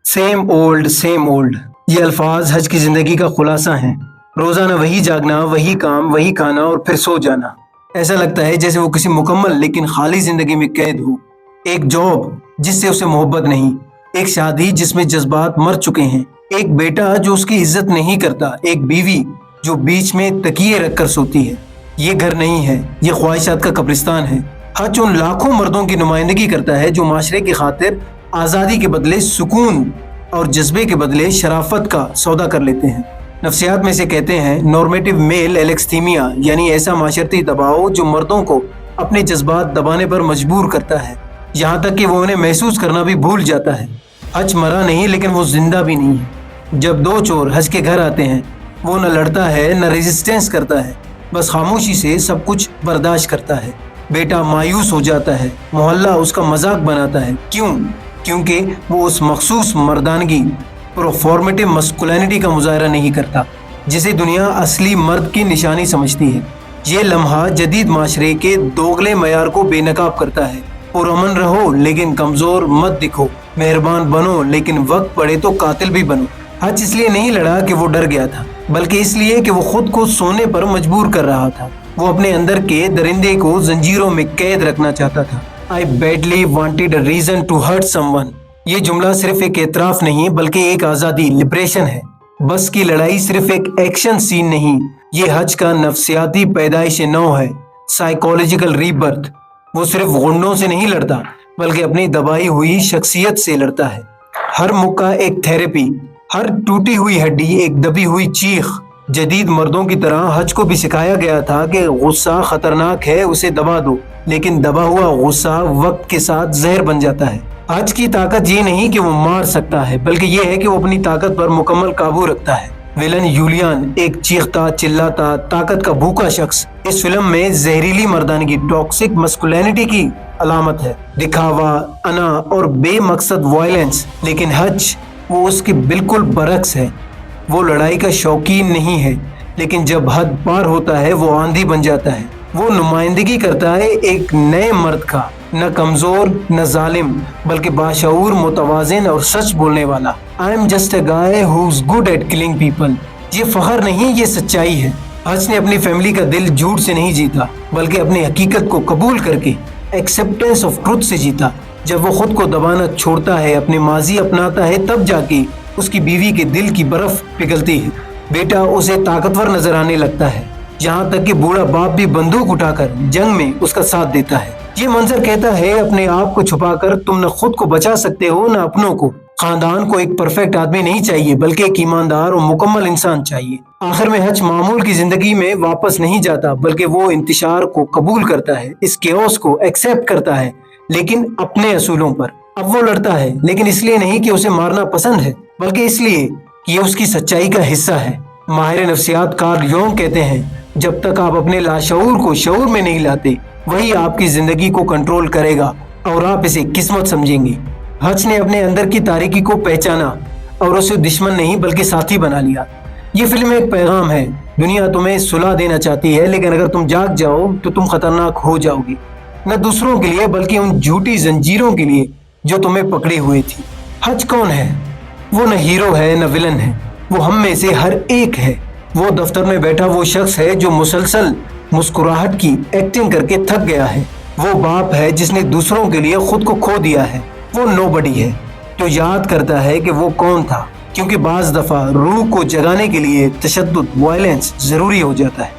Same old یہ الفاظ حج کی زندگی کا خلاصہ ہیں۔ روزانہ وہی جاگنا، وہی کام، وہی کھانا اور پھر سو جانا۔ ایسا لگتا ہے جیسے وہ کسی مکمل لیکن خالی زندگی میں قید ہو۔ ایک جاب جس سے اسے محبت نہیں، ایک شادی جس میں جذبات مر چکے ہیں، ایک بیٹا جو اس کی عزت نہیں کرتا، ایک بیوی جو بیچ میں تکیے رکھ کر سوتی ہے۔ یہ گھر نہیں ہے، یہ خواہشات کا قبرستان ہے۔ حج ان لاکھوں مردوں کی نمائندگی کرتا ہے جو معاشرے کی خاطر آزادی کے بدلے سکون اور جذبے کے بدلے شرافت کا سودا کر لیتے ہیں۔ نفسیات میں سے کہتے ہیں نارمیٹو میل ایلیکستھیمیا، یعنی ایسا معاشرتی دباؤ جو مردوں کو اپنے جذبات دبانے پر مجبور کرتا ہے، یہاں تک کہ وہ انہیں محسوس کرنا بھی بھول جاتا ہے۔ حج مرا نہیں لیکن وہ زندہ بھی نہیں ہے۔ جب دو چور حج کے گھر آتے ہیں، وہ نہ لڑتا ہے نہ ریزسٹنس کرتا ہے، بس خاموشی سے سب کچھ برداشت کرتا ہے۔ بیٹا مایوس ہو جاتا ہے، محلہ اس کا مذاق بناتا ہے۔ کیونکہ وہ اس مخصوص مردانگی، پروفارمیٹو مسکولینٹی کا مظاہرہ نہیں کرتا جسے دنیا اصلی مرد کی نشانی سمجھتی ہے۔ یہ لمحہ جدید معاشرے کے دوگلے معیار کو بے نقاب کرتا ہے۔ پرامن رہو لیکن کمزور مت دکھو، مہربان بنو لیکن وقت پڑے تو قاتل بھی بنو۔ حج اس لیے نہیں لڑا کہ وہ ڈر گیا تھا، بلکہ اس لیے کہ وہ خود کو سونے پر مجبور کر رہا تھا۔ وہ اپنے اندر کے درندے کو زنجیروں میں قید رکھنا چاہتا تھا۔ I badly wanted a reason to hurt someone۔ یہ جملہ صرف ایک اعتراف نہیں بلکہ ایک آزادی، لبریشن ہے۔ بس کی لڑائی صرف ایک ایکشن سین نہیں، یہ حج کا نفسیاتی پیدائش نو ہے، سائیکولوجیکل ری برتھ۔ وہ صرف غنڈوں سے نہیں لڑتا بلکہ اپنی دبائی ہوئی شخصیت سے لڑتا ہے۔ ہر مکہ ایک تھیراپی، ہر ٹوٹی ہوئی ہڈی ایک دبی ہوئی چیخ۔ جدید مردوں کی طرح حج کو بھی سکھایا گیا تھا کہ غصہ خطرناک ہے، اسے دبا دو، لیکن دبا ہوا غصہ وقت کے ساتھ زہر بن جاتا ہے۔ حج کی طاقت یہ نہیں کہ وہ مار سکتا ہے، بلکہ یہ ہے کہ وہ اپنی طاقت پر مکمل قابو رکھتا ہے۔ ویلن یولیان ایک چیختا، چلاتا، طاقت کا بھوکا شخص اس فلم میں زہریلی مردانگی، ٹاکسک مسکولینٹی کی علامت ہے۔ دکھاوا، انا اور بے مقصد وائلنس، لیکن حج وہ اس کے بالکل برعکس ہے۔ وہ لڑائی کا شوقین نہیں ہے، لیکن جب حد پار ہوتا ہے وہ آندھی بن جاتا ہے۔ وہ نمائندگی کرتا ہے ایک نئے مرد کا، نہ کمزور نہ ظالم بلکہ باشعور، متوازن اور سچ بولنے والا۔ I am just a guy who's good at killing people۔ یہ فخر نہیں، یہ سچائی ہے۔ حج نے اپنی فیملی کا دل جھوٹ سے نہیں جیتا بلکہ اپنی حقیقت کو قبول کر کے، ایکسیپٹنس آف ٹروتھ سے جیتا۔ جب وہ خود کو دبانا چھوڑتا ہے، اپنے ماضی اپناتا ہے، تب جا کے اس کی بیوی کے دل کی برف پگھلتی ہے۔ بیٹا اسے طاقتور نظر آنے لگتا ہے، یہاں تک کہ بوڑھا باپ بھی بندوق اٹھا کر جنگ میں اس کا ساتھ دیتا ہے۔ یہ منظر کہتا ہے اپنے آپ کو چھپا کر تم نہ خود کو بچا سکتے ہو نہ اپنوں کو۔ خاندان کو ایک پرفیکٹ آدمی نہیں چاہیے بلکہ ایک ایماندار اور مکمل انسان چاہیے۔ آخر میں حج معمول کی زندگی میں واپس نہیں جاتا بلکہ وہ انتشار کو قبول کرتا ہے، اس کیوس کو ایکسیپٹ کرتا ہے، لیکن اپنے اصولوں پر۔ اب وہ لڑتا ہے لیکن اس لیے نہیں کہ اسے مارنا پسند ہے بلکہ اس لیے کہ یہ اس کی سچائی کا حصہ ہے۔ ماہر نفسیات کارل یونگ کہتے ہیں جب تک آپ اپنے لاشعور کو شعور میں نہیں لاتے، وہی آپ کی زندگی کو کنٹرول کرے گا اور آپ اسے قسمت سمجھیں گے۔ حج نے اپنے اندر کی تاریکی کو پہچانا اور اسے دشمن نہیں بلکہ ساتھی بنا لیا۔ یہ فلم ایک پیغام ہے، دنیا تمہیں صلح دینا چاہتی ہے لیکن اگر تم جاگ جاؤ تو تم خطرناک ہو جاؤ گی، نہ دوسروں کے لیے بلکہ ان جھوٹی زنجیروں کے لیے جو تمہیں پکڑے ہوئے تھی۔ حج کون ہے؟ وہ نہ ہیرو ہے نہ ولن ہے، وہ ہم میں سے ہر ایک ہے۔ وہ دفتر میں بیٹھا وہ شخص ہے جو مسلسل مسکراہٹ کی ایکٹنگ کر کے تھک گیا ہے۔ وہ باپ ہے جس نے دوسروں کے لیے خود کو کھو دیا ہے۔ وہ نوبڈی ہے جو یاد کرتا ہے کہ وہ کون تھا، کیونکہ بعض دفعہ روح کو جگانے کے لیے تشدد، وائلنس ضروری ہو جاتا ہے۔